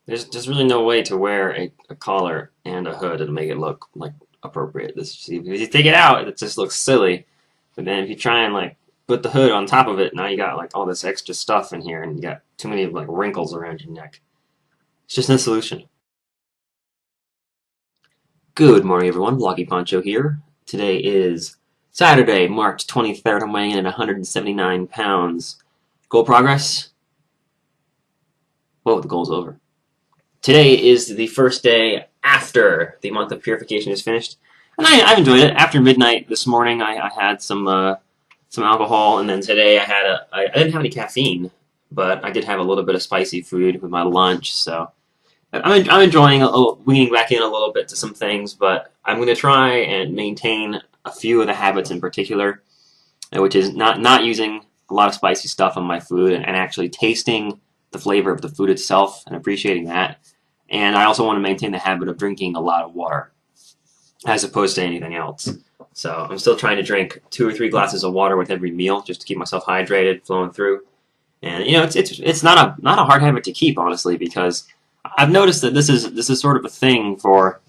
There's really no way to wear a collar and a hood and make it look like appropriate. This if you take it out, it just looks silly. But then if you try and like put the hood on top of it, now you got like all this extra stuff in here, and you got too many like wrinkles around your neck. It's just no solution. Good morning, everyone. Blocky Poncho here. Today is Saturday, March 23rd. I'm weighing in at 179 pounds. Goal progress? Whoa, the goal's over. Today is the first day after the month of purification is finished, and I've enjoyed it. After midnight this morning, I had some alcohol, and then today I didn't have any caffeine, but I did have a little bit of spicy food with my lunch, so I'm enjoying weaning back in a little bit to some things, but I'm going to try and maintain a few of the habits in particular, which is not using a lot of spicy stuff on my food and actually tasting the flavor of the food itself and appreciating that. And I also want to maintain the habit of drinking a lot of water as opposed to anything else. So I'm still trying to drink 2 or 3 glasses of water with every meal just to keep myself hydrated, flowing through. And it's not a hard habit to keep, honestly, because I've noticed that this is sort of a thing for.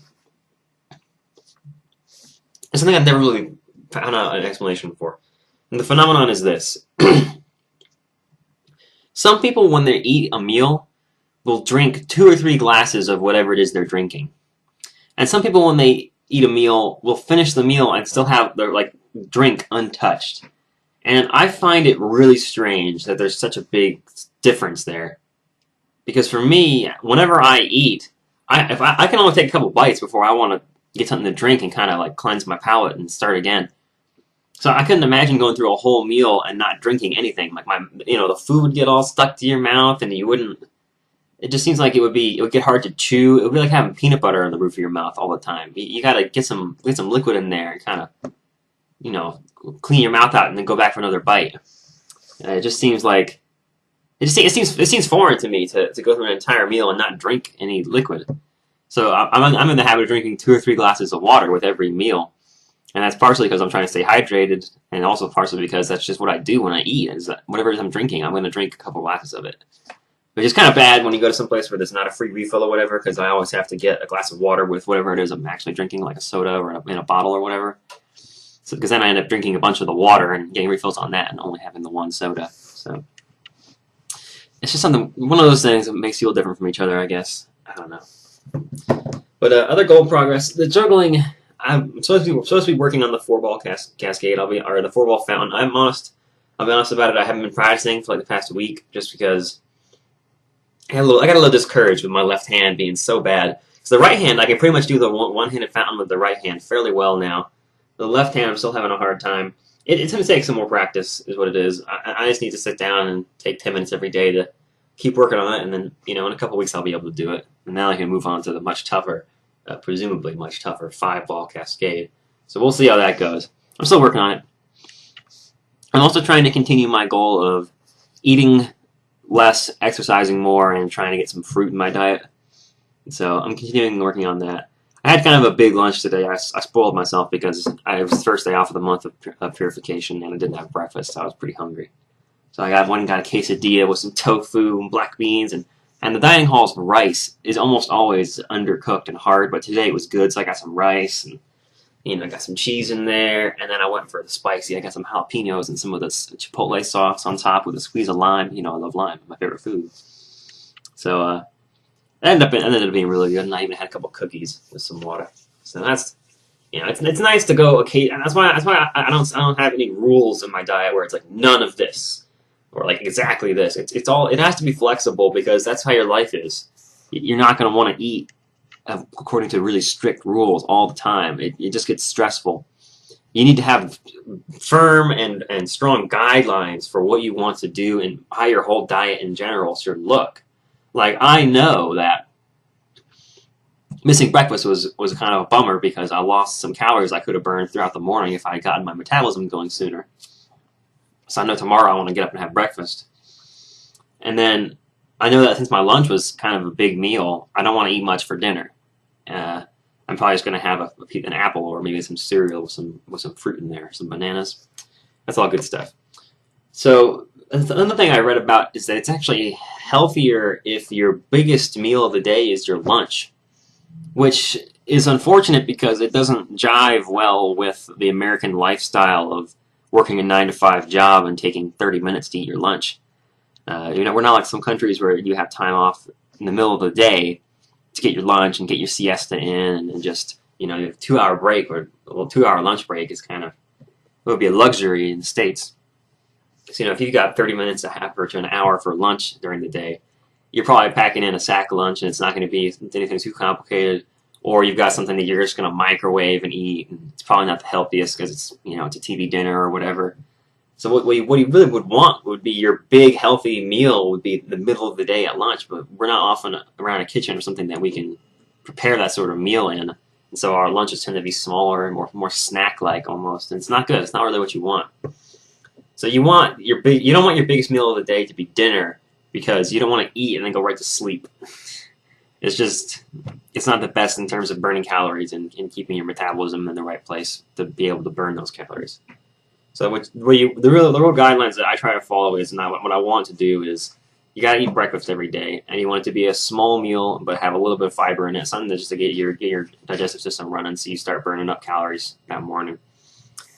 It's something I've never really found an explanation for. And the phenomenon is this: some people, when they eat a meal, will drink 2 or 3 glasses of whatever it is they're drinking, and some people, when they eat a meal, will finish the meal and still have their like drink untouched. And I find it really strange that there's such a big difference there. Because for me, whenever I eat, I can only take a couple bites before I want to get something to drink and kind of like cleanse my palate and start again. So I couldn't imagine going through a whole meal and not drinking anything. Like the food would get all stuck to your mouth, and you wouldn't. It just seems like it would get hard to chew. It would be like having peanut butter on the roof of your mouth all the time. You gotta get some liquid in there and kind of clean your mouth out and then go back for another bite. It just seems like it seems foreign to me to go through an entire meal and not drink any liquid. So I'm in the habit of drinking 2 or 3 glasses of water with every meal, and that's partially because I'm trying to stay hydrated, and also partially because that's just what I do when I eat. Is that whatever it is I'm drinking, I'm going to drink a couple glasses of it. Which is kind of bad when you go to some place where there's not a free refill or whatever, because I always have to get a glass of water with whatever it is I'm actually drinking, like a soda or in a bottle or whatever. So because then I end up drinking a bunch of the water and getting refills on that, and only having the one soda. So it's just one of those things that makes you all different from each other, I guess. I don't know. But other goal progress, the juggling. I'm supposed to be working on the 4-ball cascade. Or the 4-ball fountain. I'll be honest about it. I haven't been practicing for like the past week, just because I got a little discouraged with my left hand being so bad. So the right hand, I can pretty much do the one-handed fountain with the right hand fairly well now. The left hand, I'm still having a hard time. It's going to take some more practice, is what it is. I just need to sit down and take 10 minutes every day to keep working on it, and then in a couple weeks I'll be able to do it. And now I can move on to the much tougher, presumably much tougher 5-ball cascade. So we'll see how that goes. I'm still working on it. I'm also trying to continue my goal of eating less, exercising more, and trying to get some fruit in my diet. So I'm continuing working on that. I had kind of a big lunch today. I spoiled myself because it was the first day off of the month of purification, and I didn't have breakfast, so I was pretty hungry. So I got a quesadilla with some tofu and black beans, and the dining hall's rice is almost always undercooked and hard, but today it was good, so I got some rice, and I got some cheese in there, and then I went for the spicy. I got some jalapenos and some of this chipotle sauce on top with a squeeze of lime. I love lime, my favorite food. So it ended up being really good, and I even had a couple cookies with some water. So that's it's nice to go. Okay, and that's why I don't have any rules in my diet where it's like none of this or like exactly this. It has to be flexible because that's how your life is. You're not going to want to eat according to really strict rules all the time. It just gets stressful. You need to have firm and strong guidelines for what you want to do and how your whole diet in general should look. Like, I know that missing breakfast was kind of a bummer because I lost some calories I could have burned throughout the morning if I had gotten my metabolism going sooner. So I know tomorrow I want to get up and have breakfast. And then I know that since my lunch was kind of a big meal, I don't want to eat much for dinner. I'm probably just going to have an apple or maybe some cereal with some fruit in there, some bananas. That's all good stuff. So Another thing I read about is that it's actually healthier if your biggest meal of the day is your lunch, which is unfortunate because it doesn't jive well with the American lifestyle of working a 9 to 5 job and taking 30 minutes to eat your lunch. We're not like some countries where you have time off in the middle of the day to get your lunch and get your siesta in, and just you have a 2 hour break, or a 2 hour lunch break is kind of, it would be a luxury in the States. So if you've got 30 minutes, a half or to an hour for lunch during the day, you're probably packing in a sack lunch, and it's not going to be anything too complicated. Or you've got something that you're just going to microwave and eat, and it's probably not the healthiest because it's it's a TV dinner or whatever. So what you really would want would be your big healthy meal would be the middle of the day at lunch, but we're not often around a kitchen or something that we can prepare that sort of meal in. And so our lunches tend to be smaller and more snack-like almost, and it's not good. It's not really what you want. So you don't want your biggest meal of the day to be dinner, because you don't want to eat and then go right to sleep. It's not the best in terms of burning calories and keeping your metabolism in the right place to be able to burn those calories. So the real guidelines that I try to follow is, what I want to do is, you got to eat breakfast every day, and you want it to be a small meal but have a little bit of fiber in it, something just to get your digestive system running, so you start burning up calories that morning.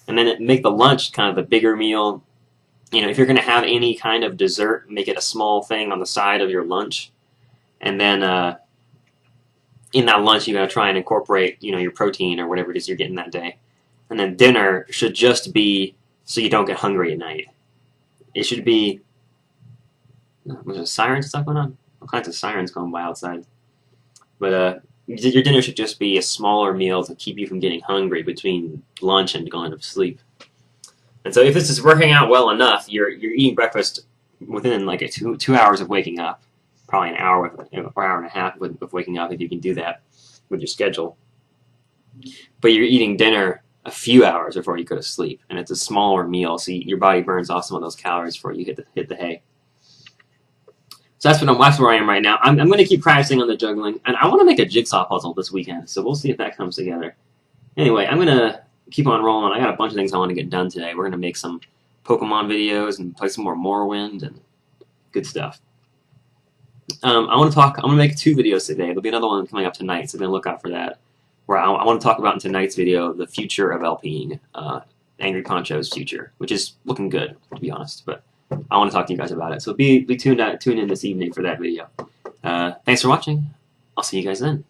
And then make the lunch kind of the bigger meal. If you're going to have any kind of dessert, make it a small thing on the side of your lunch, and then in that lunch you got to try and incorporate your protein or whatever it is you're getting that day. And then dinner should just be so you don't get hungry at night. It should be, was there sirens stuff going on? All kinds of sirens going by outside. But your dinner should just be a smaller meal to keep you from getting hungry between lunch and going to sleep. And so if this is working out well enough, you're eating breakfast within like 2 hours of waking up, probably an hour or hour and a half of waking up if you can do that with your schedule. But you're eating dinner a few hours before you go to sleep, and it's a smaller meal, so your body burns off some of those calories before you hit the hay. So that's where I am right now. I'm going to keep practicing on the juggling, and I want to make a jigsaw puzzle this weekend, so we'll see if that comes together. Anyway, I'm going to keep on rolling. I got a bunch of things I want to get done today. We're going to make some Pokemon videos and play some more Morrowind and good stuff. I'm going to make 2 videos today. There'll be another one coming up tonight, so then look out for that, where I want to talk about in tonight's video the future of LPing, Angry Poncho's future, which is looking good, to be honest, but I want to talk to you guys about it. So be tuned in this evening for that video. Thanks for watching. I'll see you guys then.